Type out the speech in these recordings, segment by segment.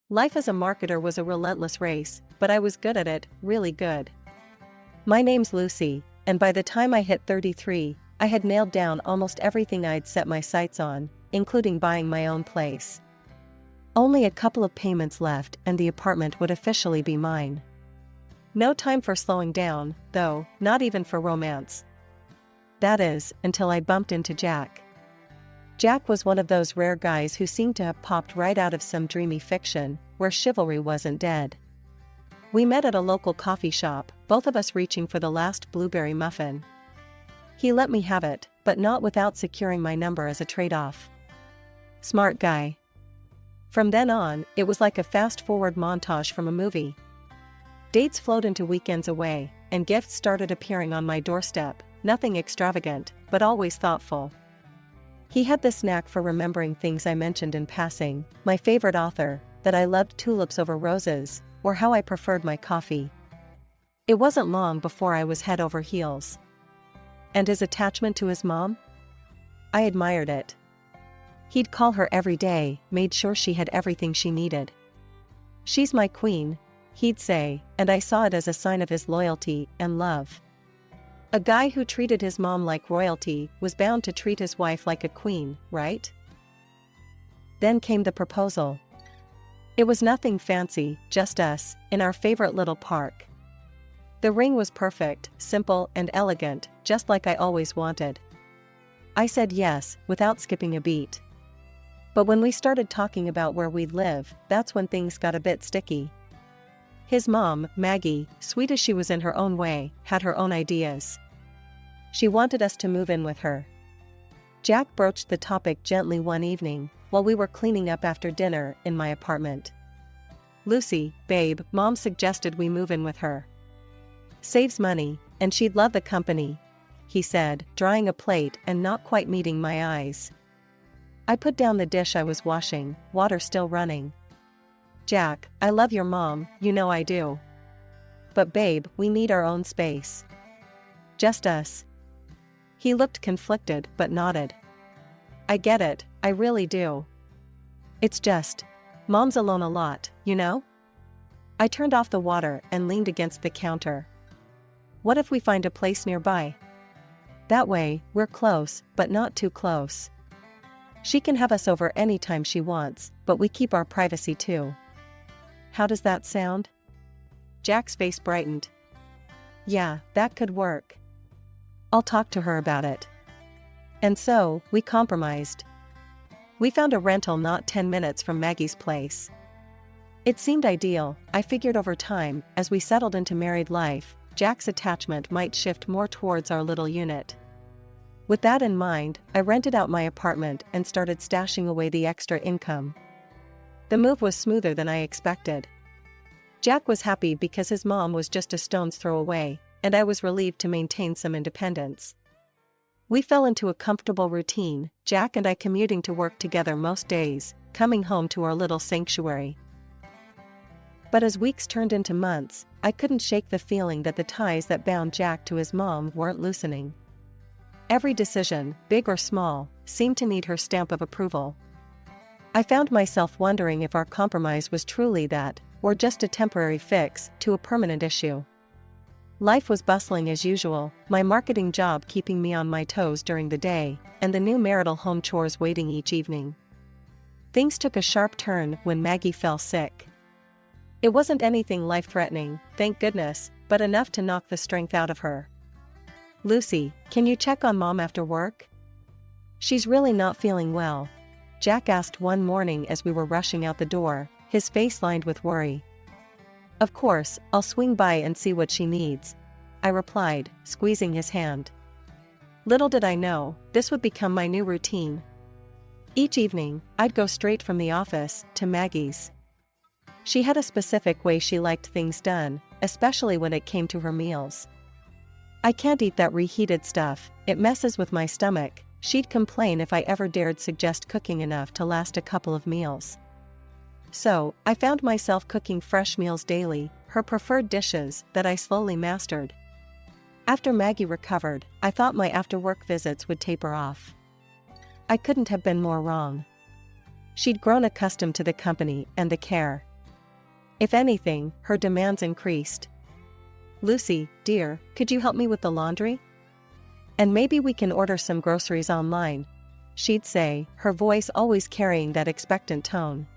Life as a marketer was a relentless race, but I was good at it, really good. My name's Lucy, and by the time I hit 33, I had nailed down almost everything I'd set my sights on, including buying my own place. Only a couple of payments left and the apartment would officially be mine. No time for slowing down, though, not even for romance. That is, until I bumped into Jack. Jack was one of those rare guys who seemed to have popped right out of some dreamy fiction, where chivalry wasn't dead. We met at a local coffee shop, both of us reaching for the last blueberry muffin. He let me have it, but not without securing my number as a trade-off. Smart guy. From then on, it was like a fast-forward montage from a movie. Dates flowed into weekends away, and gifts started appearing on my doorstep, nothing extravagant, but always thoughtful. He had this knack for remembering things I mentioned in passing, my favorite author, that I loved tulips over roses, or how I preferred my coffee. It wasn't long before I was head over heels. And his attachment to his mom? I admired it. He'd call her every day, made sure she had everything she needed. "She's my queen," he'd say, and I saw it as a sign of his loyalty and love. A guy who treated his mom like royalty was bound to treat his wife like a queen, right? Then came the proposal. It was nothing fancy, just us, in our favorite little park. The ring was perfect, simple and elegant, just like I always wanted. I said yes, without skipping a beat. But when we started talking about where we'd live, that's when things got a bit sticky. His mom, Maggie, sweet as she was in her own way, had her own ideas. She wanted us to move in with her. Jack broached the topic gently one evening, while we were cleaning up after dinner in my apartment. "Lucy, babe, Mom suggested we move in with her. Saves money, and she'd love the company," he said, drying a plate and not quite meeting my eyes. I put down the dish I was washing, water still running. "Jack, I love your mom, you know I do. But babe, we need our own space. Just us." He looked conflicted but nodded. "I get it, I really do. It's just, Mom's alone a lot, you know?" I turned off the water and leaned against the counter. "What if we find a place nearby? That way, we're close, but not too close. She can have us over anytime she wants, but we keep our privacy too. How does that sound?" Jack's face brightened. "Yeah, that could work. I'll talk to her about it." And so, we compromised. We found a rental not 10 minutes from Maggie's place. It seemed ideal. I figured over time, as we settled into married life, Jack's attachment might shift more towards our little unit. With that in mind, I rented out my apartment and started stashing away the extra income. The move was smoother than I expected. Jack was happy because his mom was just a stone's throw away, and I was relieved to maintain some independence. We fell into a comfortable routine, Jack and I commuting to work together most days, coming home to our little sanctuary. But as weeks turned into months, I couldn't shake the feeling that the ties that bound Jack to his mom weren't loosening. Every decision, big or small, seemed to need her stamp of approval. I found myself wondering if our compromise was truly that, or just a temporary fix to a permanent issue. Life was bustling as usual, my marketing job keeping me on my toes during the day, and the new marital home chores waiting each evening. Things took a sharp turn when Maggie fell sick. It wasn't anything life-threatening, thank goodness, but enough to knock the strength out of her. "Lucy, can you check on Mom after work? She's really not feeling well," Jack asked one morning as we were rushing out the door, his face lined with worry. "Of course, I'll swing by and see what she needs," I replied, squeezing his hand. Little did I know, this would become my new routine. Each evening, I'd go straight from the office to Maggie's. She had a specific way she liked things done, especially when it came to her meals. "I can't eat that reheated stuff, it messes with my stomach," she'd complain if I ever dared suggest cooking enough to last a couple of meals. So, I found myself cooking fresh meals daily, her preferred dishes that I slowly mastered. After Maggie recovered, I thought my after-work visits would taper off. I couldn't have been more wrong. She'd grown accustomed to the company and the care. If anything, her demands increased. "Lucy, dear, could you help me with the laundry? And maybe we can order some groceries online," she'd say, her voice always carrying that expectant tone.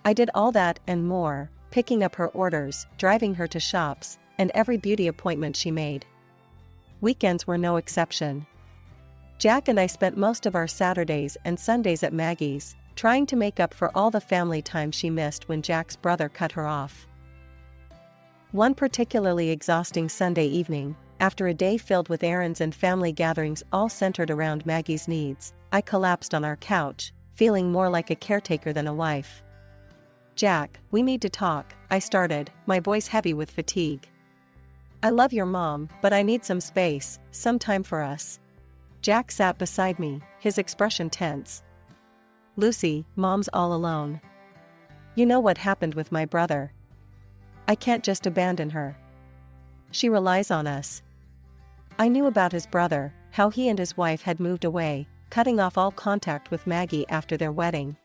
I did all that and more, picking up her orders, driving her to shops, and every beauty appointment she made. Weekends were no exception. Jack and I spent most of our Saturdays and Sundays at Maggie's, trying to make up for all the family time she missed when Jack's brother cut her off. One particularly exhausting Sunday evening, after a day filled with errands and family gatherings all centered around Maggie's needs, I collapsed on our couch, feeling more like a caretaker than a wife. "Jack, we need to talk," I started, my voice heavy with fatigue. "I love your mom, but I need some space, some time for us." Jack sat beside me, his expression tense. "Lucy, Mom's all alone. You know what happened with my brother. I can't just abandon her. She relies on us." I knew about his brother, how he and his wife had moved away, cutting off all contact with Maggie after their wedding.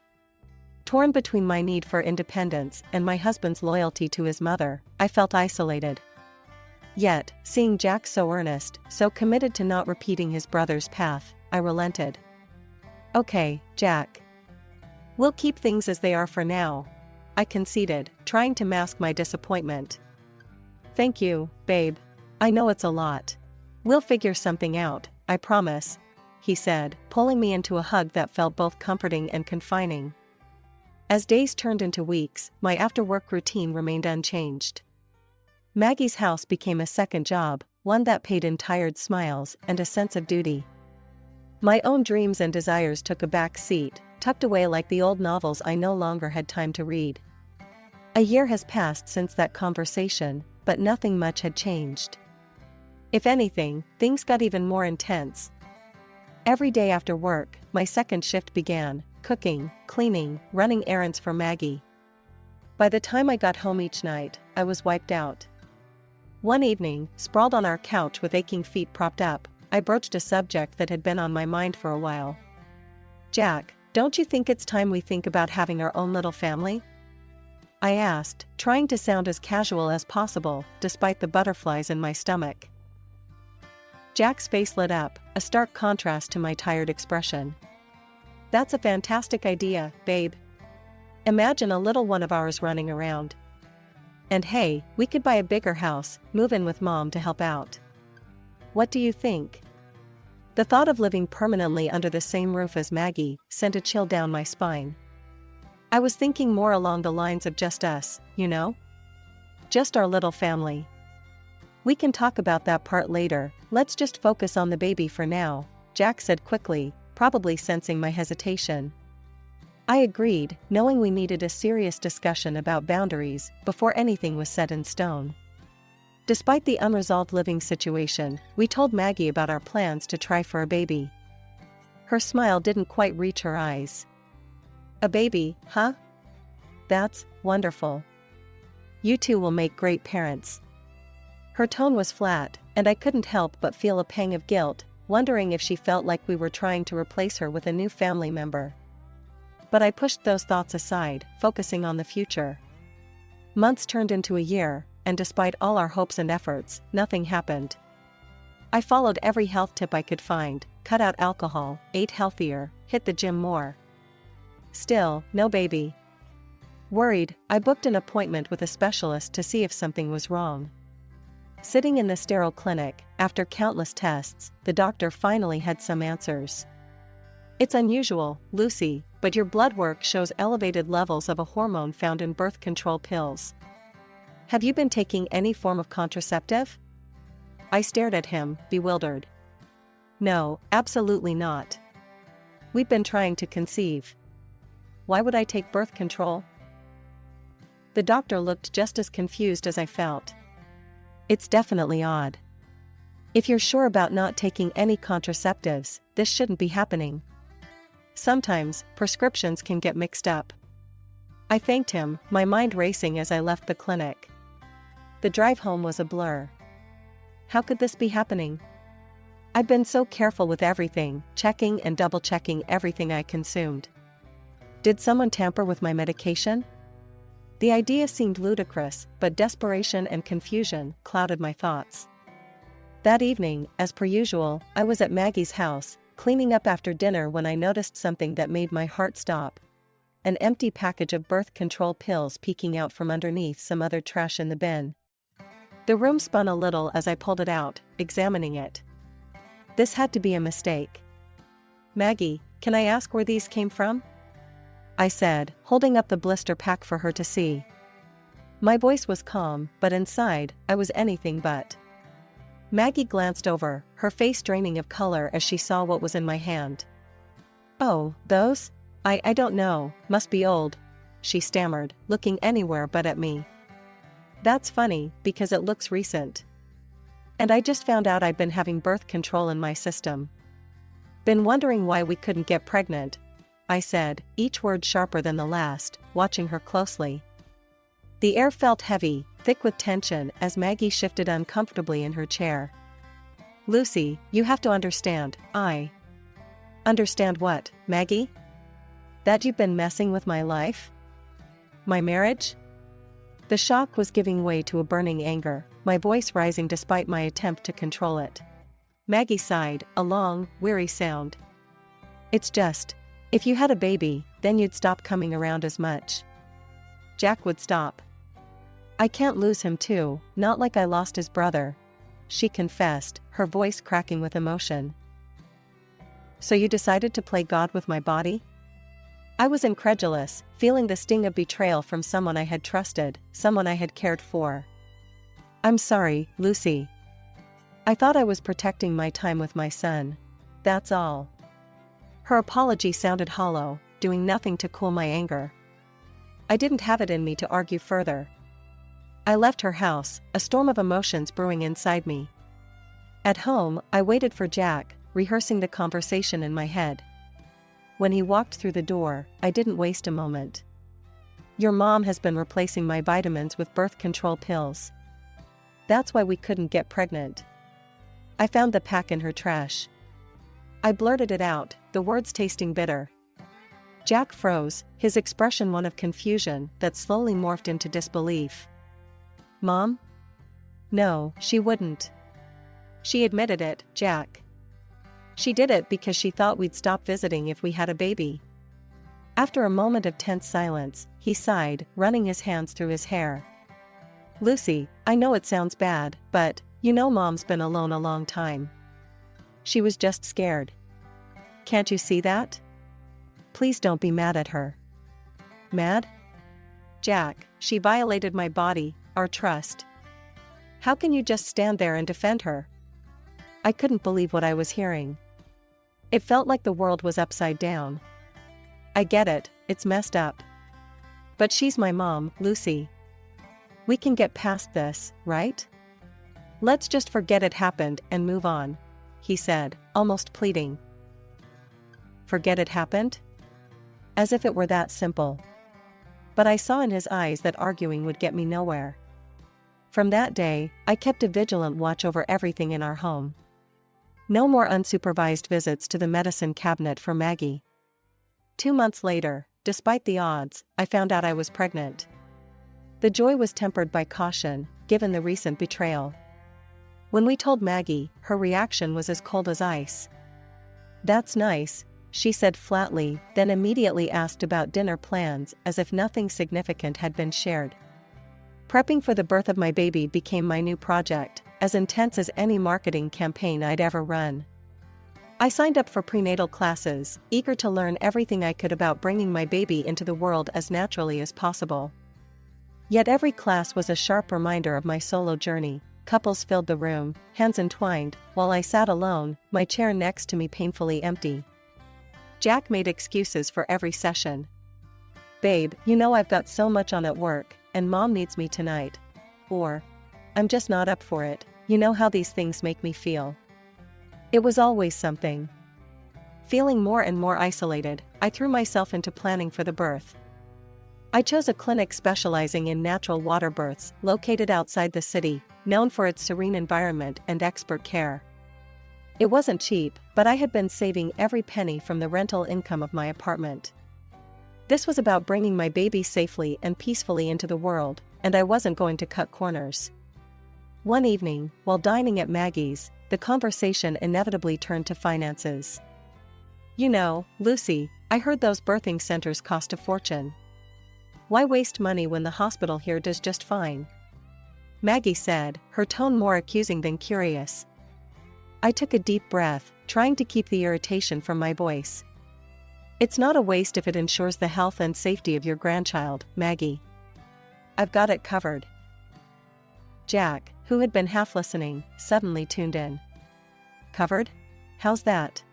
Torn between my need for independence and my husband's loyalty to his mother, I felt isolated. Yet, seeing Jack so earnest, so committed to not repeating his brother's path, I relented. "Okay, Jack. We'll keep things as they are for now," I conceded, trying to mask my disappointment. "Thank you, babe. I know it's a lot. We'll figure something out, I promise," he said, pulling me into a hug that felt both comforting and confining. As days turned into weeks, my after-work routine remained unchanged. Maggie's house became a second job, one that paid in tired smiles and a sense of duty. My own dreams and desires took a back seat, tucked away like the old novels I no longer had time to read. A year has passed since that conversation, but nothing much had changed. If anything, things got even more intense. Every day after work, my second shift began, cooking, cleaning, running errands for Maggie. By the time I got home each night, I was wiped out. One evening, sprawled on our couch with aching feet propped up, I broached a subject that had been on my mind for a while. "Jack, don't you think it's time we think about having our own little family?" I asked, trying to sound as casual as possible, despite the butterflies in my stomach. Jack's face lit up, a stark contrast to my tired expression. "That's a fantastic idea, babe. Imagine a little one of ours running around. And hey, we could buy a bigger house, move in with Mom to help out. What do you think?" The thought of living permanently under the same roof as Maggie sent a chill down my spine. I was thinking more along the lines of just us, you know? Just our little family. "We can talk about that part later, let's just focus on the baby for now," Jack said quickly, probably sensing my hesitation. I agreed, knowing we needed a serious discussion about boundaries before anything was set in stone. Despite the unresolved living situation, we told Maggie about our plans to try for a baby. Her smile didn't quite reach her eyes. "A baby, huh? That's wonderful. You two will make great parents." Her tone was flat, and I couldn't help but feel a pang of guilt, wondering if she felt like we were trying to replace her with a new family member. But I pushed those thoughts aside, focusing on the future. Months turned into a year, and despite all our hopes and efforts, nothing happened. I followed every health tip I could find, cut out alcohol, ate healthier, hit the gym more. Still, no baby. Worried, I booked an appointment with a specialist to see if something was wrong. Sitting in the sterile clinic, after countless tests, the doctor finally had some answers. "It's unusual, Lucy, but your blood work shows elevated levels of a hormone found in birth control pills. Have you been taking any form of contraceptive?" I stared at him, bewildered. "No, absolutely not. We've been trying to conceive. Why would I take birth control?" The doctor looked just as confused as I felt. "It's definitely odd. If you're sure about not taking any contraceptives, this shouldn't be happening. Sometimes, prescriptions can get mixed up." I thanked him, my mind racing as I left the clinic. The drive home was a blur. How could this be happening? I'd been so careful with everything, checking and double-checking everything I consumed. Did someone tamper with my medication? The idea seemed ludicrous, but desperation and confusion clouded my thoughts. That evening, as per usual, I was at Maggie's house, cleaning up after dinner when I noticed something that made my heart stop. An empty package of birth control pills peeking out from underneath some other trash in the bin. The room spun a little as I pulled it out, examining it. This had to be a mistake. "Maggie, can I ask where these came from?" I said, holding up the blister pack for her to see. My voice was calm, but inside, I was anything but. Maggie glanced over, her face draining of color as she saw what was in my hand. "Oh, those? I don't know, must be old," she stammered, looking anywhere but at me. "That's funny, because it looks recent. And I just found out I'd been having birth control in my system. Been wondering why we couldn't get pregnant," I said, each word sharper than the last, watching her closely. The air felt heavy, thick with tension as Maggie shifted uncomfortably in her chair. "Lucy, you have to understand, Understand what, Maggie? That you've been messing with my life? My marriage?" The shock was giving way to a burning anger, my voice rising despite my attempt to control it. Maggie sighed, a long, weary sound. "It's just, if you had a baby, then you'd stop coming around as much. Jack would stop. I can't lose him too, not like I lost his brother," she confessed, her voice cracking with emotion. "So you decided to play God with my body?" I was incredulous, feeling the sting of betrayal from someone I had trusted, someone I had cared for. "I'm sorry, Lucy. I thought I was protecting my time with my son. That's all." Her apology sounded hollow, doing nothing to cool my anger. I didn't have it in me to argue further. I left her house, a storm of emotions brewing inside me. At home, I waited for Jack, rehearsing the conversation in my head. When he walked through the door, I didn't waste a moment. "Your mom has been replacing my vitamins with birth control pills. That's why we couldn't get pregnant. I found the pack in her trash." I blurted it out, the words tasting bitter. Jack froze, his expression one of confusion that slowly morphed into disbelief. "Mom? No, she wouldn't." She admitted it, Jack. "She did it because she thought we'd stop visiting if we had a baby." After a moment of tense silence, he sighed, running his hands through his hair. "Lucy, I know it sounds bad, but, you know Mom's been alone a long time. She was just scared. Can't you see that? Please don't be mad at her." "Mad? Jack, she violated my body, our trust. How can you just stand there and defend her?" I couldn't believe what I was hearing. It felt like the world was upside down. "I get it, it's messed up. But she's my mom, Lucy. We can get past this, right? Let's just forget it happened and move on," he said, almost pleading. Forget it happened? As if it were that simple. But I saw in his eyes that arguing would get me nowhere. From that day, I kept a vigilant watch over everything in our home. No more unsupervised visits to the medicine cabinet for Maggie. 2 months later, despite the odds, I found out I was pregnant. The joy was tempered by caution, given the recent betrayal. When we told Maggie, her reaction was as cold as ice. "That's nice," she said flatly, then immediately asked about dinner plans as if nothing significant had been shared. Prepping for the birth of my baby became my new project, as intense as any marketing campaign I'd ever run. I signed up for prenatal classes, eager to learn everything I could about bringing my baby into the world as naturally as possible. Yet every class was a sharp reminder of my solo journey. Couples filled the room, hands entwined, while I sat alone, my chair next to me painfully empty. Jack made excuses for every session. "Babe, you know I've got so much on at work, and Mom needs me tonight." Or, "I'm just not up for it, you know how these things make me feel." It was always something. Feeling more and more isolated, I threw myself into planning for the birth. I chose a clinic specializing in natural water births, located outside the city, known for its serene environment and expert care. It wasn't cheap, but I had been saving every penny from the rental income of my apartment. This was about bringing my baby safely and peacefully into the world, and I wasn't going to cut corners. One evening, while dining at Maggie's, the conversation inevitably turned to finances. "You know, Lucy, I heard those birthing centers cost a fortune. Why waste money when the hospital here does just fine?" Maggie said, her tone more accusing than curious. I took a deep breath, trying to keep the irritation from my voice. "It's not a waste if it ensures the health and safety of your grandchild, Maggie. I've got it covered." Jack, who had been half listening, suddenly tuned in. "Covered? How's that?"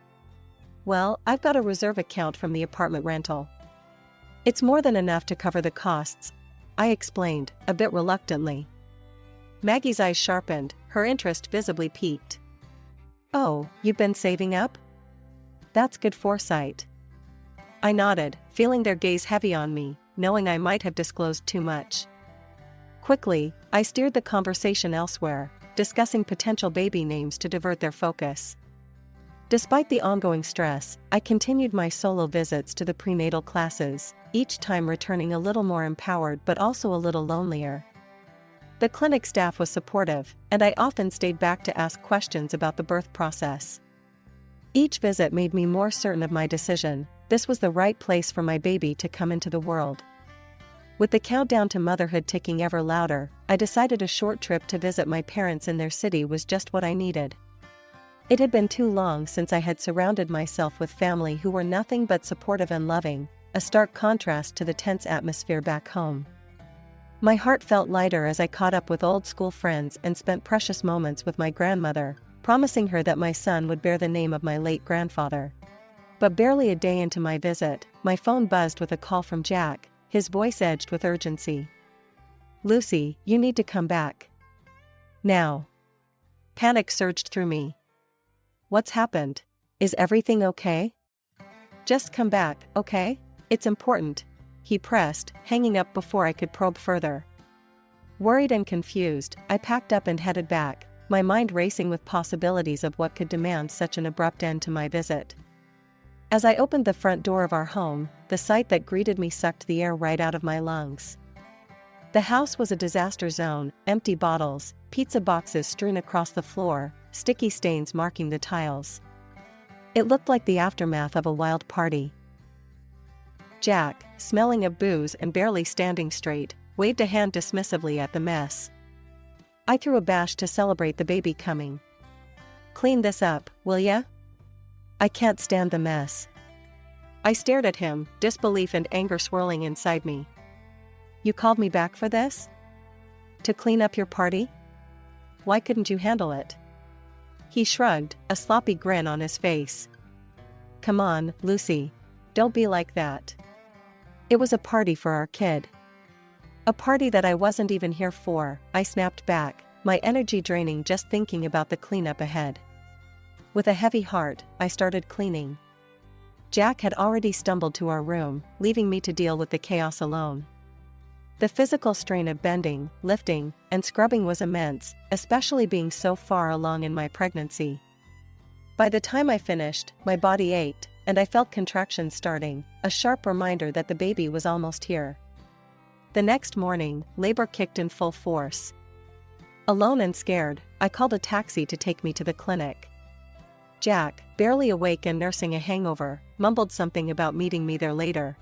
"Well, I've got a reserve account from the apartment rental. It's more than enough to cover the costs," I explained, a bit reluctantly. Maggie's eyes sharpened, her interest visibly piqued. "Oh, you've been saving up? That's good foresight." I nodded, feeling their gaze heavy on me, knowing I might have disclosed too much. Quickly, I steered the conversation elsewhere, discussing potential baby names to divert their focus. Despite the ongoing stress, I continued my solo visits to the prenatal classes, each time returning a little more empowered but also a little lonelier. The clinic staff was supportive, and I often stayed back to ask questions about the birth process. Each visit made me more certain of my decision: this was the right place for my baby to come into the world. With the countdown to motherhood ticking ever louder, I decided a short trip to visit my parents in their city was just what I needed. It had been too long since I had surrounded myself with family who were nothing but supportive and loving, a stark contrast to the tense atmosphere back home. My heart felt lighter as I caught up with old school friends and spent precious moments with my grandmother, promising her that my son would bear the name of my late grandfather. But barely a day into my visit, my phone buzzed with a call from Jack, his voice edged with urgency. "Lucy, you need to come back. Now." Panic surged through me. "What's happened? Is everything okay?" "Just come back, okay? It's important," he pressed, hanging up before I could probe further. Worried and confused, I packed up and headed back, my mind racing with possibilities of what could demand such an abrupt end to my visit. As I opened the front door of our home, the sight that greeted me sucked the air right out of my lungs. The house was a disaster zone: empty bottles, pizza boxes strewn across the floor, sticky stains marking the tiles. It looked like the aftermath of a wild party. Jack, smelling of booze and barely standing straight, waved a hand dismissively at the mess. I threw a bash to celebrate the baby coming. "Clean this up, will ya? I can't stand the mess." I stared at him, disbelief and anger swirling inside me. "You called me back for this? To clean up your party? Why couldn't you handle it?" He shrugged, a sloppy grin on his face. "Come on, Lucy. Don't be like that. It was a party for our kid." "A party that I wasn't even here for," I snapped back, my energy draining just thinking about the cleanup ahead. With a heavy heart, I started cleaning. Jack had already stumbled to our room, leaving me to deal with the chaos alone. The physical strain of bending, lifting, and scrubbing was immense, especially being so far along in my pregnancy. By the time I finished, my body ached, and I felt contractions starting, a sharp reminder that the baby was almost here. The next morning, labor kicked in full force. Alone and scared, I called a taxi to take me to the clinic. Jack, barely awake and nursing a hangover, mumbled something about meeting me there later.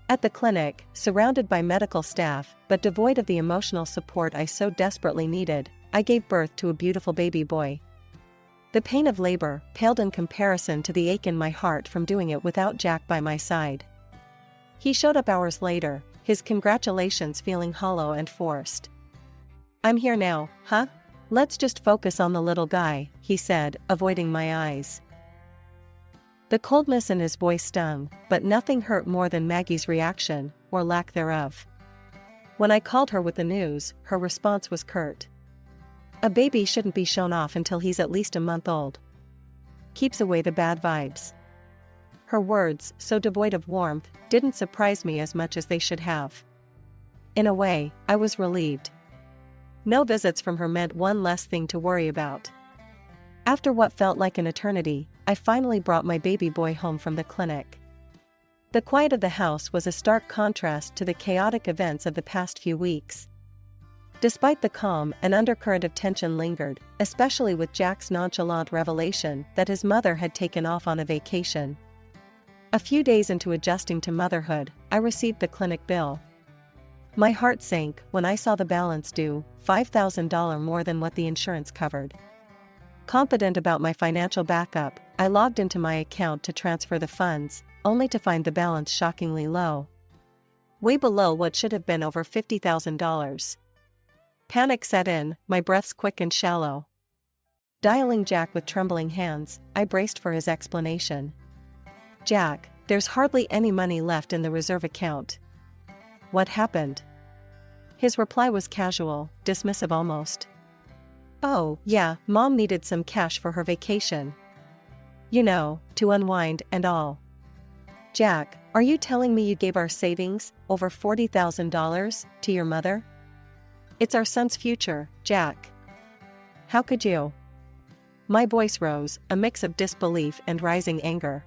At the clinic, surrounded by medical staff, but devoid of the emotional support I so desperately needed, I gave birth to a beautiful baby boy. The pain of labor paled in comparison to the ache in my heart from doing it without Jack by my side. He showed up hours later, his congratulations feeling hollow and forced. "I'm here now, huh? Let's just focus on the little guy," he said, avoiding my eyes. The coldness in his voice stung, but nothing hurt more than Maggie's reaction, or lack thereof. When I called her with the news, her response was curt. "A baby shouldn't be shown off until he's at least a month old. Keeps away the bad vibes." Her words, so devoid of warmth, didn't surprise me as much as they should have. In a way, I was relieved. No visits from her meant one less thing to worry about. After what felt like an eternity, I finally brought my baby boy home from the clinic. The quiet of the house was a stark contrast to the chaotic events of the past few weeks. Despite the calm, an undercurrent of tension lingered, especially with Jack's nonchalant revelation that his mother had taken off on a vacation. A few days into adjusting to motherhood, I received the clinic bill. My heart sank when I saw the balance due, $5,000 more than what the insurance covered. Confident about my financial backup, I logged into my account to transfer the funds, only to find the balance shockingly low. Way below what should have been over $50,000. Panic set in, my breaths quick and shallow. Dialing Jack with trembling hands, I braced for his explanation. "Jack, there's hardly any money left in the reserve account." "What happened?" His reply was casual, dismissive almost. "Oh, yeah, Mom needed some cash for her vacation. You know, to unwind and all." "Jack, are you telling me you gave our savings, over $40,000, to your mother?" "It's our son's future, Jack." "How could you?" My voice rose, a mix of disbelief and rising anger.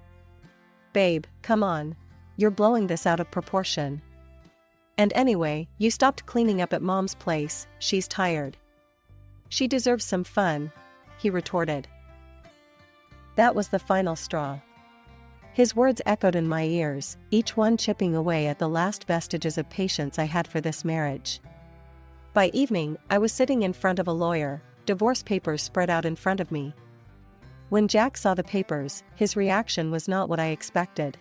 "Babe, come on. You're blowing this out of proportion. And anyway, you stopped cleaning up at Mom's place, she's tired." "She deserves some fun," he retorted. That was the final straw. His words echoed in my ears, each one chipping away at the last vestiges of patience I had for this marriage. By evening, I was sitting in front of a lawyer, divorce papers spread out in front of me. When Jack saw the papers, his reaction was not what I expected.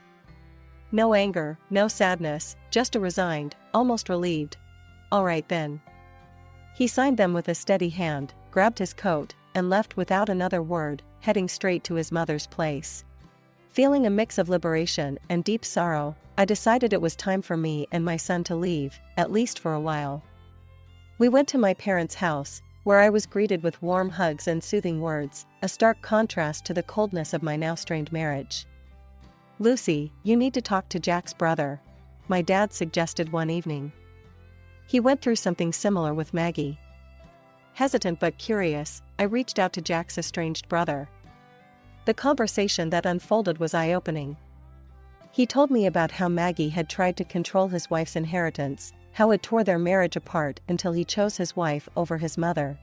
No anger, no sadness, just a resigned, almost relieved, "All right then." He signed them with a steady hand, grabbed his coat, and left without another word, heading straight to his mother's place. Feeling a mix of liberation and deep sorrow, I decided it was time for me and my son to leave, at least for a while. We went to my parents' house, where I was greeted with warm hugs and soothing words, a stark contrast to the coldness of my now strained marriage. "Lucy, you need to talk to Jack's brother," my dad suggested one evening. He went through something similar with Maggie. Hesitant but curious, I reached out to Jack's estranged brother. The conversation that unfolded was eye-opening. He told me about how Maggie had tried to control his wife's inheritance, how it tore their marriage apart until he chose his wife over his mother.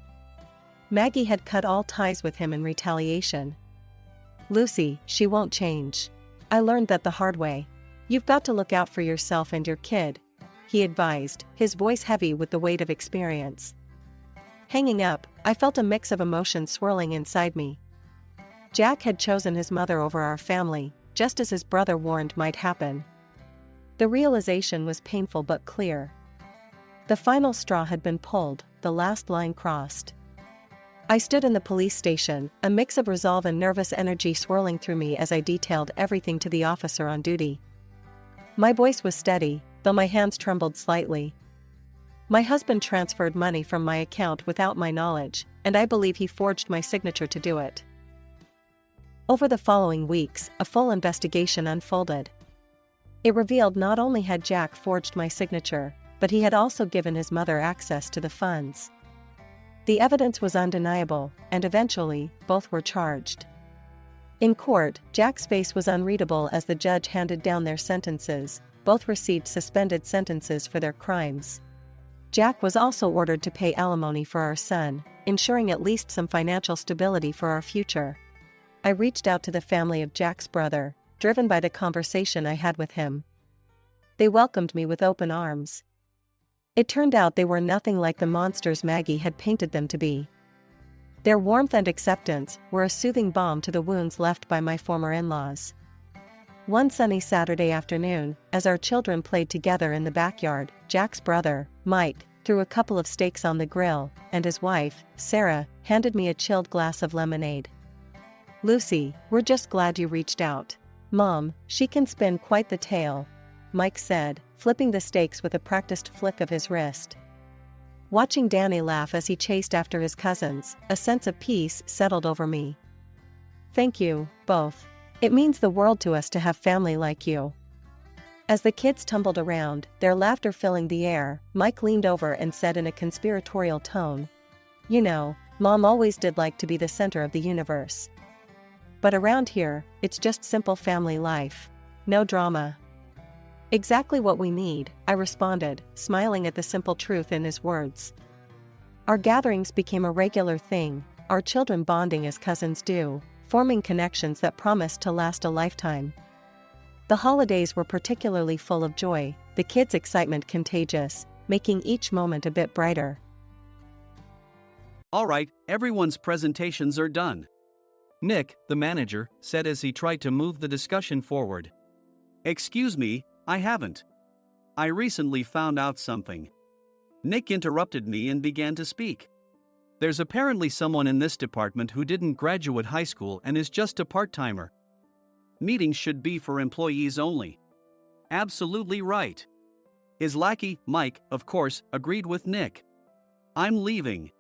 Maggie had cut all ties with him in retaliation. "Lucy, she won't change. I learned that the hard way. You've got to look out for yourself and your kid," he advised, his voice heavy with the weight of experience. Hanging up, I felt a mix of emotions swirling inside me. Jack had chosen his mother over our family, just as his brother warned might happen. The realization was painful but clear. The final straw had been pulled, the last line crossed. I stood in the police station, a mix of resolve and nervous energy swirling through me as I detailed everything to the officer on duty. My voice was steady, though my hands trembled slightly. My husband transferred money from my account without my knowledge, and I believe he forged my signature to do it. Over the following weeks, a full investigation unfolded. It revealed not only had Jack forged my signature, but he had also given his mother access to the funds. The evidence was undeniable, and eventually, both were charged. In court, Jack's face was unreadable as the judge handed down their sentences. Both received suspended sentences for their crimes. Jack was also ordered to pay alimony for our son, ensuring at least some financial stability for our future. I reached out to the family of Jack's brother, driven by the conversation I had with him. They welcomed me with open arms. It turned out they were nothing like the monsters Maggie had painted them to be. Their warmth and acceptance were a soothing balm to the wounds left by my former in-laws. One sunny Saturday afternoon, as our children played together in the backyard, Jack's brother, Mike, threw a couple of steaks on the grill, and his wife, Sarah, handed me a chilled glass of lemonade. "Lucy, we're just glad you reached out. Mom, she can spin quite the tale," Mike said, flipping the steaks with a practiced flick of his wrist. Watching Danny laugh as he chased after his cousins, a sense of peace settled over me. "Thank you, both. It means the world to us to have family like you." As the kids tumbled around, their laughter filling the air, Mike leaned over and said in a conspiratorial tone, "You know, Mom always did like to be the center of the universe. But around here, it's just simple family life. No drama." Exactly what we need, I responded, smiling at the simple truth in his words. Our gatherings became a regular thing, our children bonding as cousins do, forming connections that promised to last a lifetime. The holidays were particularly full of joy, the kids' excitement contagious, making each moment a bit brighter. All right, everyone's presentations are done. Nick, the manager, said as he tried to move the discussion forward. Excuse me, I haven't. I recently found out something. Nick interrupted me and began to speak. There's apparently someone in this department who didn't graduate high school and is just a part-timer. Meetings should be for employees only. Absolutely right. His lackey, Mike, of course, agreed with Nick. I'm leaving.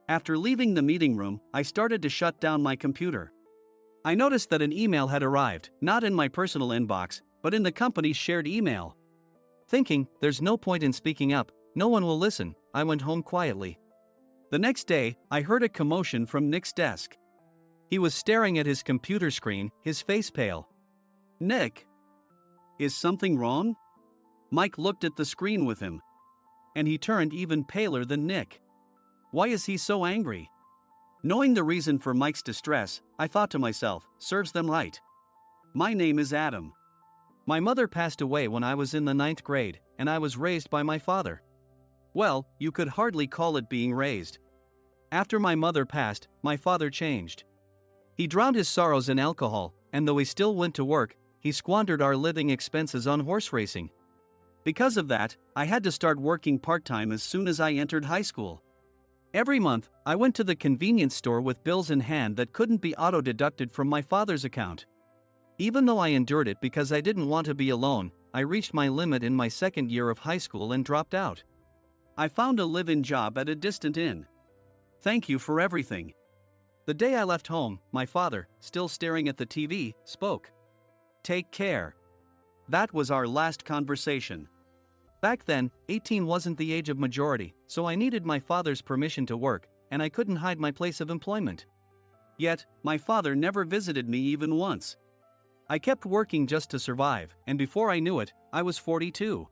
After leaving the meeting room, I started to shut down my computer. I noticed that an email had arrived, not in my personal inbox, but in the company's shared email. Thinking, there's no point in speaking up, no one will listen, I went home quietly. The next day, I heard a commotion from Nick's desk. He was staring at his computer screen, his face pale. Nick? Is something wrong? Mike looked at the screen with him. And he turned even paler than Nick. Why is he so angry? Knowing the reason for Mike's distress, I thought to myself, serves them right. My name is Adam. My mother passed away when I was in the 9th grade, and I was raised by my father. Well, you could hardly call it being raised. After my mother passed, my father changed. He drowned his sorrows in alcohol, and though he still went to work, he squandered our living expenses on horse racing. Because of that, I had to start working part-time as soon as I entered high school. Every month, I went to the convenience store with bills in hand that couldn't be auto-deducted from my father's account. Even though I endured it because I didn't want to be alone, I reached my limit in my second year of high school and dropped out. I found a live-in job at a distant inn. Thank you for everything. The day I left home, my father, still staring at the TV, spoke. Take care. That was our last conversation. Back then, 18 wasn't the age of majority, so I needed my father's permission to work, and I couldn't hide my place of employment. Yet, my father never visited me even once. I kept working just to survive, and before I knew it, I was 42.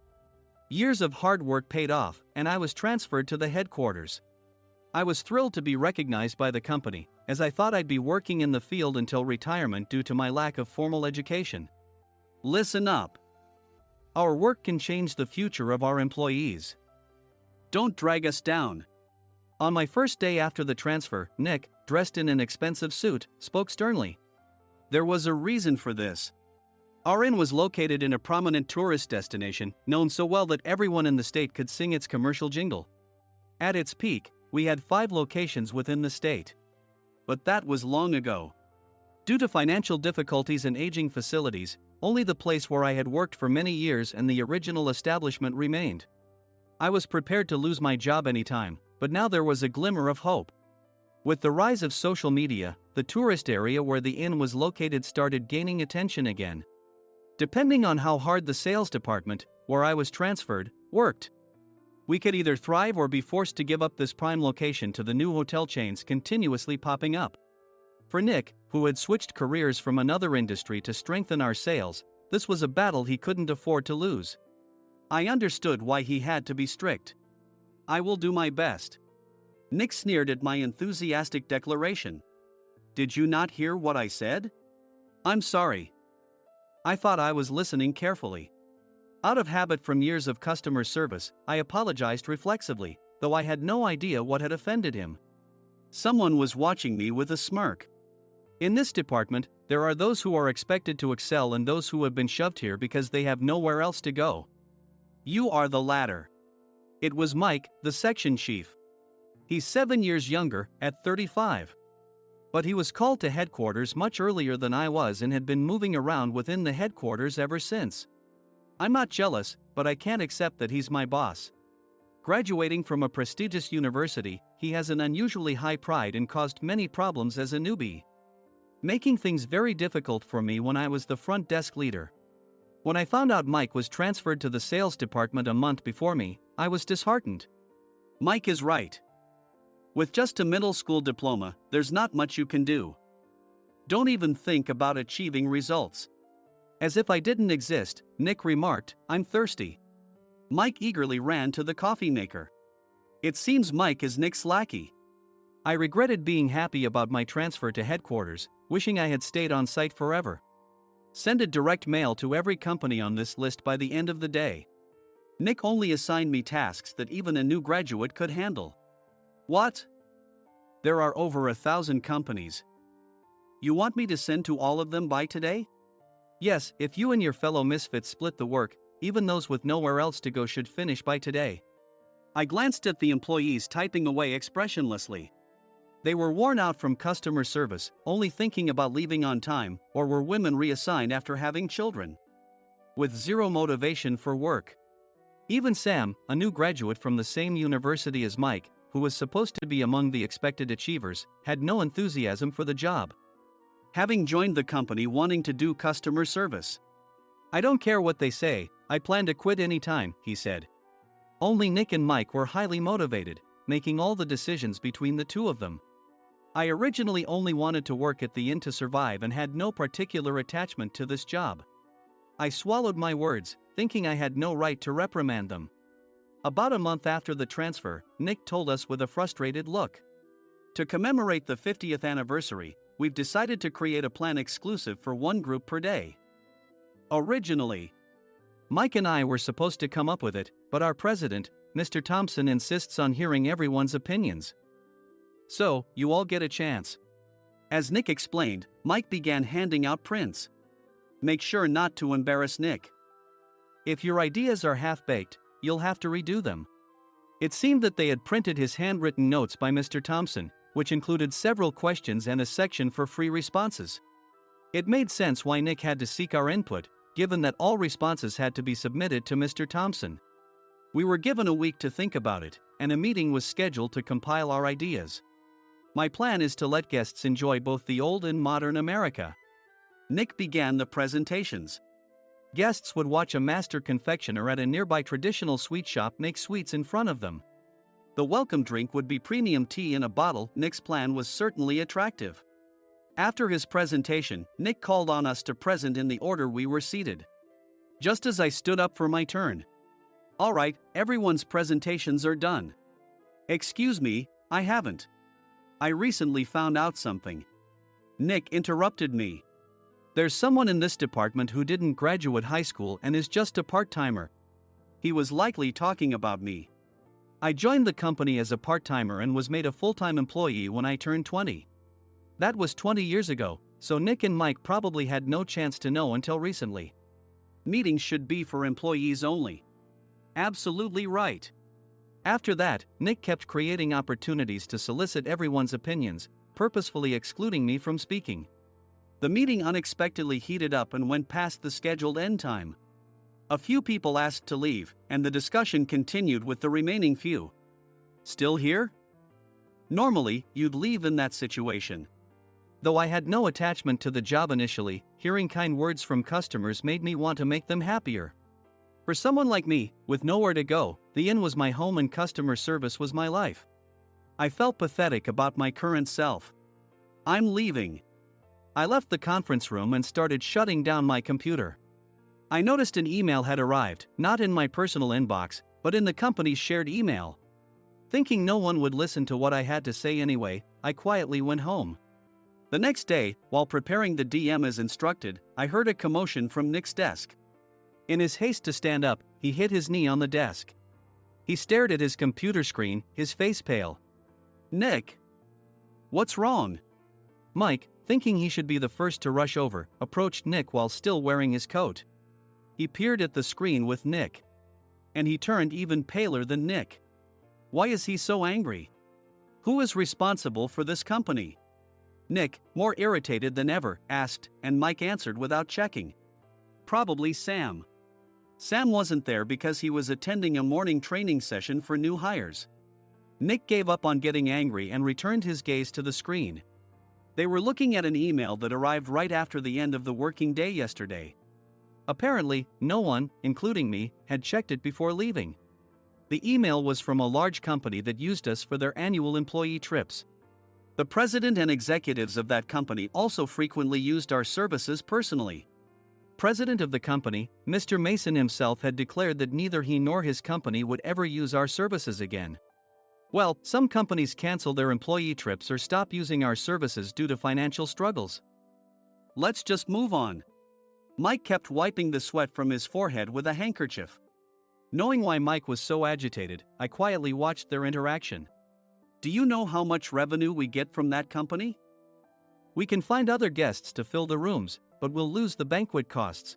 Years of hard work paid off, and I was transferred to the headquarters. I was thrilled to be recognized by the company, as I thought I'd be working in the field until retirement due to my lack of formal education. Listen up. Our work can change the future of our employees. Don't drag us down. On my first day after the transfer, Nick, dressed in an expensive suit, spoke sternly. There was a reason for this. Our inn was located in a prominent tourist destination, known so well that everyone in the state could sing its commercial jingle. At its peak, we had 5 locations within the state. But that was long ago. Due to financial difficulties and aging facilities, only the place where I had worked for many years and the original establishment remained. I was prepared to lose my job anytime, but now there was a glimmer of hope. With the rise of social media, the tourist area where the inn was located started gaining attention again. Depending on how hard the sales department, where I was transferred, worked, we could either thrive or be forced to give up this prime location to the new hotel chains continuously popping up. For Nick, who had switched careers from another industry to strengthen our sales, this was a battle he couldn't afford to lose. I understood why he had to be strict. I will do my best. Nick sneered at my enthusiastic declaration. Did you not hear what I said? I'm sorry. I thought I was listening carefully. Out of habit from years of customer service, I apologized reflexively, though I had no idea what had offended him. Someone was watching me with a smirk. In this department, there are those who are expected to excel and those who have been shoved here because they have nowhere else to go. You are the latter. It was Mike, the section chief. He's 7 years younger, at 35. But he was called to headquarters much earlier than I was and had been moving around within the headquarters ever since. I'm not jealous, but I can't accept that he's my boss. Graduating from a prestigious university, he has an unusually high pride and caused many problems as a newbie, making things very difficult for me when I was the front desk leader. When I found out Mike was transferred to the sales department a month before me, I was disheartened. Mike is right. With just a middle school diploma, there's not much you can do. Don't even think about achieving results. As if I didn't exist, Nick remarked, "I'm thirsty." Mike eagerly ran to the coffee maker. It seems Mike is Nick's lackey. I regretted being happy about my transfer to headquarters, wishing I had stayed on site forever. Send a direct mail to every company on this list by the end of the day. Nick only assigned me tasks that even a new graduate could handle. What? There are over 1,000 companies. You want me to send to all of them by today? Yes, if you and your fellow misfits split the work, even those with nowhere else to go should finish by today. I glanced at the employees typing away expressionlessly. They were worn out from customer service, only thinking about leaving on time, or were women reassigned after having children. With zero motivation for work. Even Sam, a new graduate from the same university as Mike, who was supposed to be among the expected achievers, had no enthusiasm for the job. Having joined the company wanting to do customer service. I don't care what they say, I plan to quit anytime, he said. Only Nick and Mike were highly motivated, making all the decisions between the two of them. I originally only wanted to work at the inn to survive and had no particular attachment to this job. I swallowed my words, thinking I had no right to reprimand them. About a month after the transfer, Nick told us with a frustrated look. To commemorate the 50th anniversary, we've decided to create a plan exclusive for one group per day. Originally, Mike and I were supposed to come up with it, but our president, Mr. Thompson, insists on hearing everyone's opinions. So, you all get a chance. As Nick explained, Mike began handing out prints. Make sure not to embarrass Nick. If your ideas are half-baked, you'll have to redo them. It seemed that they had printed his handwritten notes by Mr. Thompson, which included several questions and a section for free responses. It made sense why Nick had to seek our input, given that all responses had to be submitted to Mr. Thompson. We were given a week to think about it, and a meeting was scheduled to compile our ideas. My plan is to let guests enjoy both the old and modern America. Nick began the presentations. Guests would watch a master confectioner at a nearby traditional sweet shop make sweets in front of them. The welcome drink would be premium tea in a bottle. Nick's plan was certainly attractive. After his presentation, Nick called on us to present in the order we were seated. Just as I stood up for my turn. All right, everyone's presentations are done. Excuse me, I haven't. I recently found out something. Nick interrupted me. There's someone in this department who didn't graduate high school and is just a part-timer. He was likely talking about me. I joined the company as a part-timer and was made a full-time employee when I turned 20. That was 20 years ago, so Nick and Mike probably had no chance to know until recently. Meetings should be for employees only. Absolutely right. After that, Nick kept creating opportunities to solicit everyone's opinions, purposefully excluding me from speaking. The meeting unexpectedly heated up and went past the scheduled end time. A few people asked to leave, and the discussion continued with the remaining few. Still here? Normally, you'd leave in that situation. Though I had no attachment to the job initially, hearing kind words from customers made me want to make them happier. For someone like me, with nowhere to go, the inn was my home and customer service was my life. I felt pathetic about my current self. I'm leaving. I left the conference room and started shutting down my computer. I noticed an email had arrived, not in my personal inbox, but in the company's shared email. Thinking no one would listen to what I had to say anyway, I quietly went home. The next day, while preparing the DM as instructed, I heard a commotion from Nick's desk. In his haste to stand up, he hit his knee on the desk. He stared at his computer screen, his face pale. Nick! What's wrong? Mike, thinking he should be the first to rush over, approached Nick while still wearing his coat. He peered at the screen with Nick. And he turned even paler than Nick. Why is he so angry? Who is responsible for this company? Nick, more irritated than ever, asked, and Mike answered without checking. Probably Sam. Sam wasn't there because he was attending a morning training session for new hires. Nick gave up on getting angry and returned his gaze to the screen. They were looking at an email that arrived right after the end of the working day yesterday. Apparently, no one, including me, had checked it before leaving. The email was from a large company that used us for their annual employee trips. The president and executives of that company also frequently used our services personally. president of the company, Mr. Mason himself had declared that neither he nor his company would ever use our services again. Well, some companies cancel their employee trips or stop using our services due to financial struggles. Let's just move on. Mike kept wiping the sweat from his forehead with a handkerchief. Knowing why Mike was so agitated, I quietly watched their interaction. Do you know how much revenue we get from that company? We can find other guests to fill the rooms, but we'll lose the banquet costs,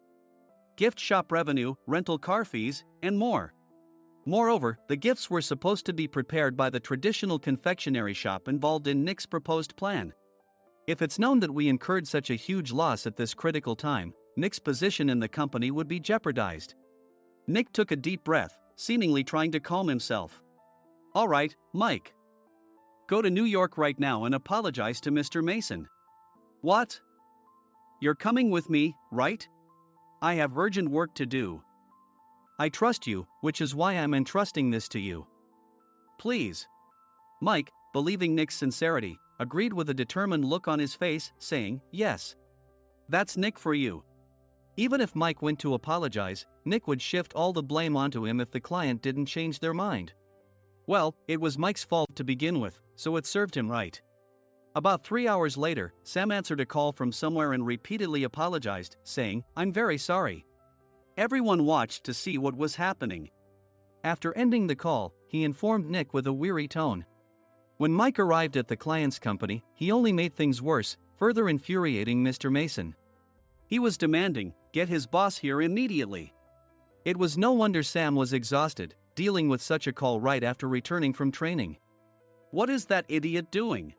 gift shop revenue, rental car fees, and more. Moreover, the gifts were supposed to be prepared by the traditional confectionery shop involved in Nick's proposed plan. If it's known that we incurred such a huge loss at this critical time, Nick's position in the company would be jeopardized. Nick took a deep breath, seemingly trying to calm himself. All right, Mike. Go to New York right now and apologize to Mr. Mason. What? You're coming with me, right? I have urgent work to do. I trust you, which is why I'm entrusting this to you. Please. Mike, believing Nick's sincerity, agreed with a determined look on his face, saying, yes. That's Nick for you. Even if Mike went to apologize, Nick would shift all the blame onto him if the client didn't change their mind. Well, it was Mike's fault to begin with, so it served him right. About 3 hours later, Sam answered a call from somewhere and repeatedly apologized, saying, I'm very sorry. Everyone watched to see what was happening. After ending the call, he informed Nick with a weary tone. When Mike arrived at the client's company, he only made things worse, further infuriating Mr. Mason. He was demanding, get his boss here immediately. It was no wonder Sam was exhausted, dealing with such a call right after returning from training. What is that idiot doing?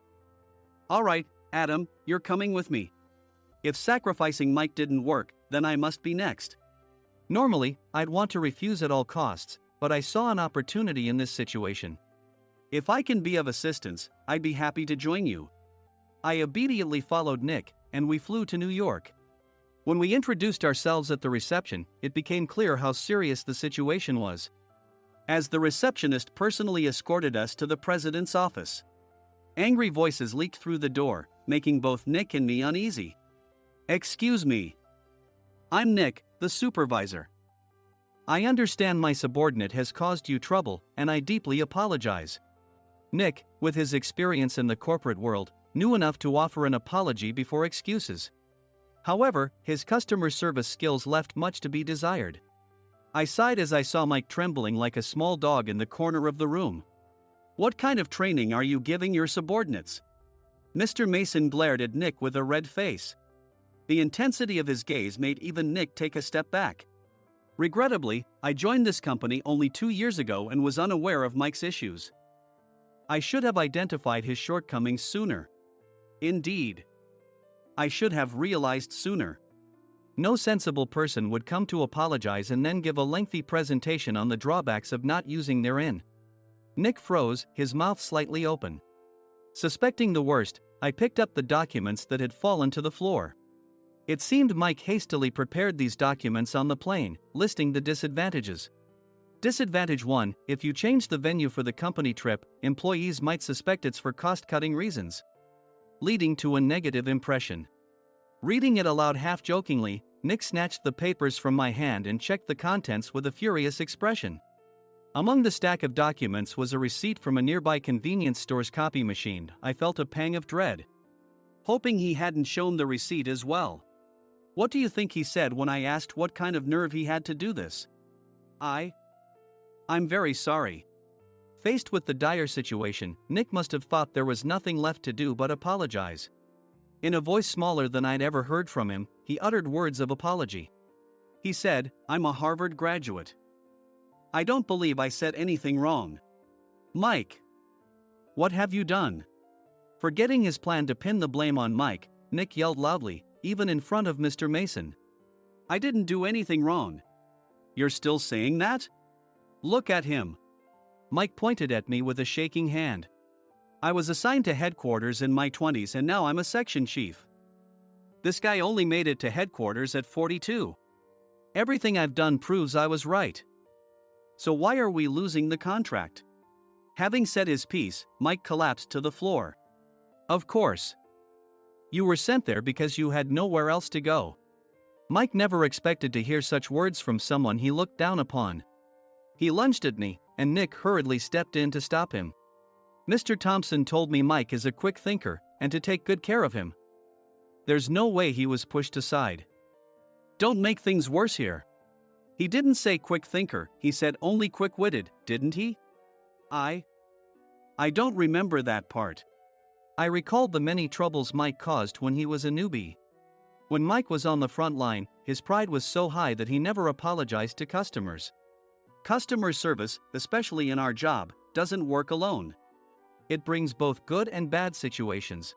All right, Adam, you're coming with me. If sacrificing Mike didn't work, then I must be next. Normally, I'd want to refuse at all costs, but I saw an opportunity in this situation. If I can be of assistance, I'd be happy to join you. I obediently followed Nick, and we flew to New York. When we introduced ourselves at the reception, it became clear how serious the situation was, as the receptionist personally escorted us to the president's office. Angry voices leaked through the door, making both Nick and me uneasy. Excuse me. I'm Nick, the supervisor. I understand my subordinate has caused you trouble, and I deeply apologize. Nick, with his experience in the corporate world, knew enough to offer an apology before excuses. However, his customer service skills left much to be desired. I sighed as I saw Mike trembling like a small dog in the corner of the room. What kind of training are you giving your subordinates? Mr. Mason glared at Nick with a red face. The intensity of his gaze made even Nick take a step back. Regrettably, I joined this company only 2 years ago and was unaware of Mike's issues. I should have identified his shortcomings sooner. Indeed. I should have realized sooner. No sensible person would come to apologize and then give a lengthy presentation on the drawbacks of not using their inn. Nick froze, his mouth slightly open. Suspecting the worst, I picked up the documents that had fallen to the floor. It seemed Mike hastily prepared these documents on the plane, listing the disadvantages. Disadvantage 1: if you change the venue for the company trip, employees might suspect it's for cost-cutting reasons, leading to a negative impression. Reading it aloud half-jokingly, Nick snatched the papers from my hand and checked the contents with a furious expression. Among the stack of documents was a receipt from a nearby convenience store's copy machine. I felt a pang of dread, hoping he hadn't shown the receipt as well. What do you think he said when I asked what kind of nerve he had to do this? I'm very sorry. Faced with the dire situation, Nick must have thought there was nothing left to do but apologize. In a voice smaller than I'd ever heard from him, he uttered words of apology. He said, I'm a Harvard graduate. I don't believe I said anything wrong. Mike, what have you done? Forgetting his plan to pin the blame on Mike, Nick yelled loudly, even in front of Mr. Mason. I didn't do anything wrong. You're still saying that? Look at him. Mike pointed at me with a shaking hand. I was assigned to headquarters in my 20s and now I'm a section chief. This guy only made it to headquarters at 42. Everything I've done proves I was right. So why are we losing the contract? Having said his piece, Mike collapsed to the floor. Of course. You were sent there because you had nowhere else to go. Mike never expected to hear such words from someone he looked down upon. He lunged at me, and Nick hurriedly stepped in to stop him. Mr. Thompson told me Mike is a quick thinker, and to take good care of him. There's no way he was pushed aside. Don't make things worse here. He didn't say quick thinker, he said only quick-witted, didn't he? I don't remember that part. I recalled the many troubles Mike caused when he was a newbie. When Mike was on the front line, his pride was so high that he never apologized to customers. Customer service, especially in our job, doesn't work alone. It brings both good and bad situations.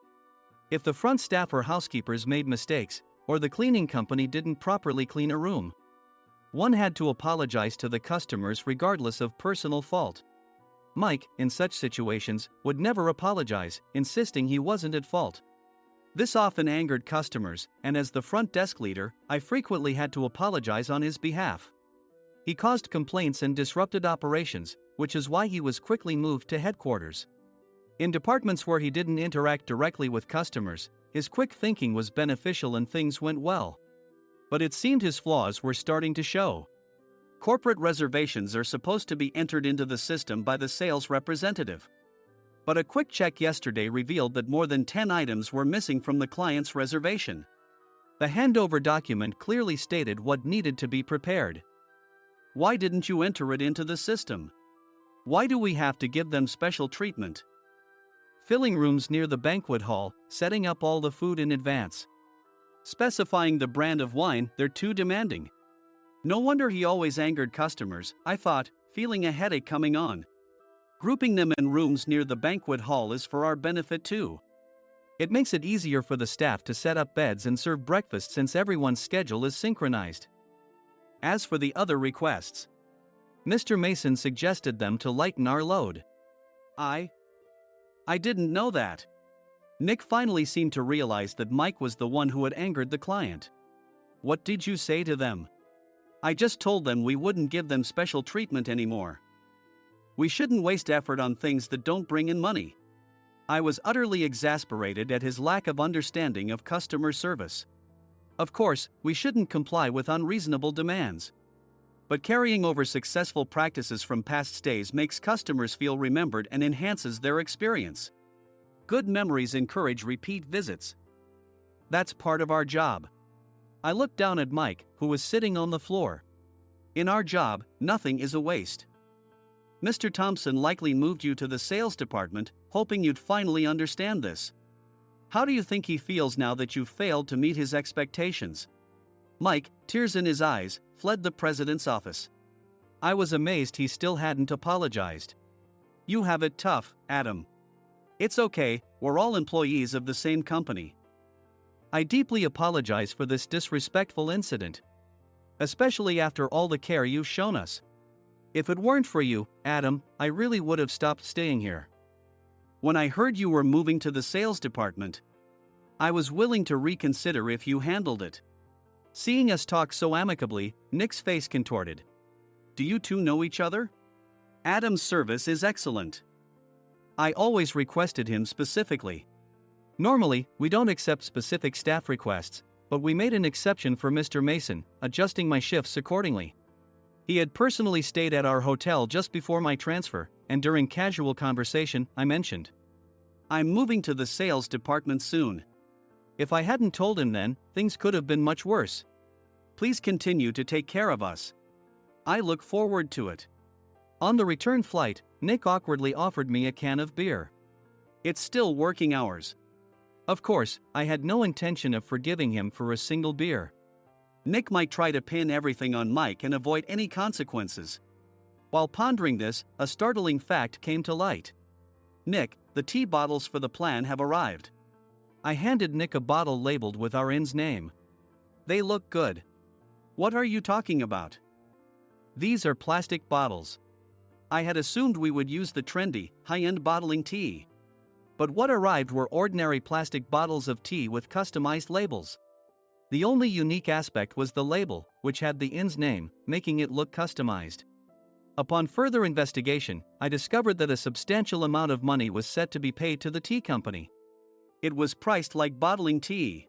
If the front staff or housekeepers made mistakes, or the cleaning company didn't properly clean a room, one had to apologize to the customers regardless of personal fault. Mike, in such situations, would never apologize, insisting he wasn't at fault. This often angered customers, and as the front desk leader, I frequently had to apologize on his behalf. He caused complaints and disrupted operations, which is why he was quickly moved to headquarters. In departments where he didn't interact directly with customers, his quick thinking was beneficial and things went well. But it seemed his flaws were starting to show. Corporate reservations are supposed to be entered into the system by the sales representative. But a quick check yesterday revealed that more than 10 items were missing from the client's reservation. The handover document clearly stated what needed to be prepared. Why didn't you enter it into the system? Why do we have to give them special treatment? Filling rooms near the banquet hall, setting up all the food in advance. Specifying the brand of wine, they're too demanding. No wonder he always angered customers, I thought, feeling a headache coming on. Grouping them in rooms near the banquet hall is for our benefit too. It makes it easier for the staff to set up beds and serve breakfast since everyone's schedule is synchronized. As for the other requests, Mr. Mason suggested them to lighten our load. I didn't know that. Nick finally seemed to realize that Mike was the one who had angered the client. What did you say to them? I just told them we wouldn't give them special treatment anymore. We shouldn't waste effort on things that don't bring in money. I was utterly exasperated at his lack of understanding of customer service. Of course, we shouldn't comply with unreasonable demands. But carrying over successful practices from past stays makes customers feel remembered and enhances their experience. Good memories encourage repeat visits. That's part of our job. I looked down at Mike, who was sitting on the floor. In our job, nothing is a waste. Mr. Thompson likely moved you to the sales department, hoping you'd finally understand this. How do you think he feels now that you've failed to meet his expectations? Mike, tears in his eyes, fled the president's office. I was amazed he still hadn't apologized. You have it tough, Adam. It's okay, we're all employees of the same company. I deeply apologize for this disrespectful incident. Especially after all the care you've shown us. If it weren't for you, Adam, I really would have stopped staying here. When I heard you were moving to the sales department, I was willing to reconsider if you handled it. Seeing us talk so amicably, Nick's face contorted. Do you two know each other? Adam's service is excellent. I always requested him specifically. Normally, we don't accept specific staff requests, but we made an exception for Mr. Mason, adjusting my shifts accordingly. He had personally stayed at our hotel just before my transfer, and during casual conversation, I mentioned, I'm moving to the sales department soon. If I hadn't told him then, things could have been much worse. Please continue to take care of us. I look forward to it. On the return flight, Nick awkwardly offered me a can of beer. It's still working hours. Of course, I had no intention of forgiving him for a single beer. Nick might try to pin everything on Mike and avoid any consequences. While pondering this, a startling fact came to light. Nick, the tea bottles for the plan have arrived. I handed Nick a bottle labeled with our inn's name. They look good. What are you talking about? These are plastic bottles. I had assumed we would use the trendy, high-end bottling tea. But what arrived were ordinary plastic bottles of tea with customized labels. The only unique aspect was the label, which had the inn's name, making it look customized. Upon further investigation, I discovered that a substantial amount of money was set to be paid to the tea company. It was priced like bottling tea.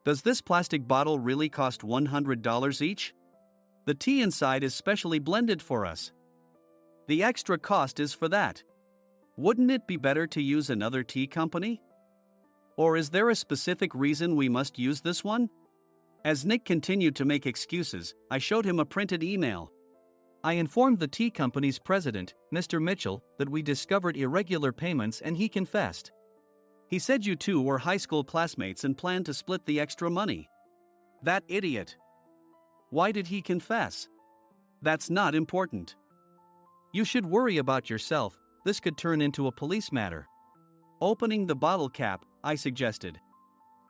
Does this plastic bottle really cost $100 each? The tea inside is specially blended for us. The extra cost is for that. Wouldn't it be better to use another tea company? Or is there a specific reason we must use this one? As Nick continued to make excuses, I showed him a printed email. I informed the tea company's president, Mr. Mitchell, that we discovered irregular payments and he confessed. He said you two were high school classmates and planned to split the extra money. That idiot. Why did he confess? That's not important. You should worry about yourself, this could turn into a police matter. Opening the bottle cap, I suggested.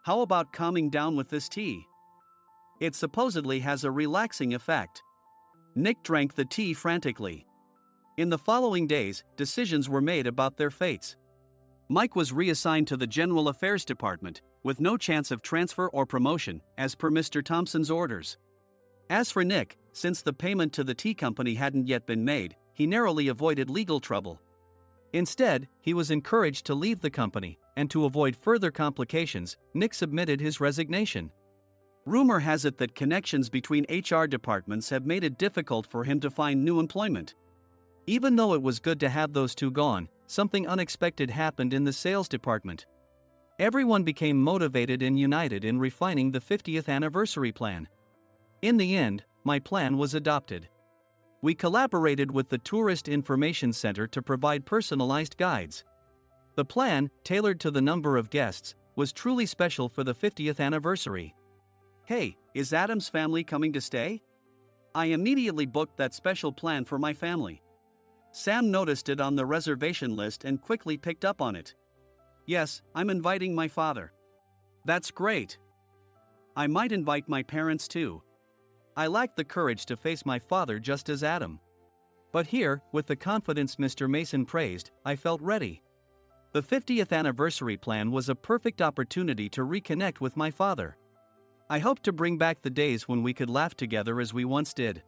How about calming down with this tea? It supposedly has a relaxing effect. Nick drank the tea frantically. In the following days, decisions were made about their fates. Mike was reassigned to the General Affairs Department, with no chance of transfer or promotion, as per Mr. Thompson's orders. As for Nick, since the payment to the tea company hadn't yet been made, he narrowly avoided legal trouble. Instead, he was encouraged to leave the company, and to avoid further complications, Nick submitted his resignation. Rumor has it that connections between HR departments have made it difficult for him to find new employment. Even though it was good to have those two gone, something unexpected happened in the sales department. Everyone became motivated and united in refining the 50th anniversary plan. In the end, my plan was adopted. We collaborated with the Tourist Information Center to provide personalized guides. The plan, tailored to the number of guests, was truly special for the 50th anniversary. Hey, is Adam's family coming to stay? I immediately booked that special plan for my family. Sam noticed it on the reservation list and quickly picked up on it. Yes, I'm inviting my father. That's great. I might invite my parents too. I lacked the courage to face my father just as Adam. But here, with the confidence Mr. Mason praised, I felt ready. The 50th anniversary plan was a perfect opportunity to reconnect with my father. I hoped to bring back the days when we could laugh together as we once did.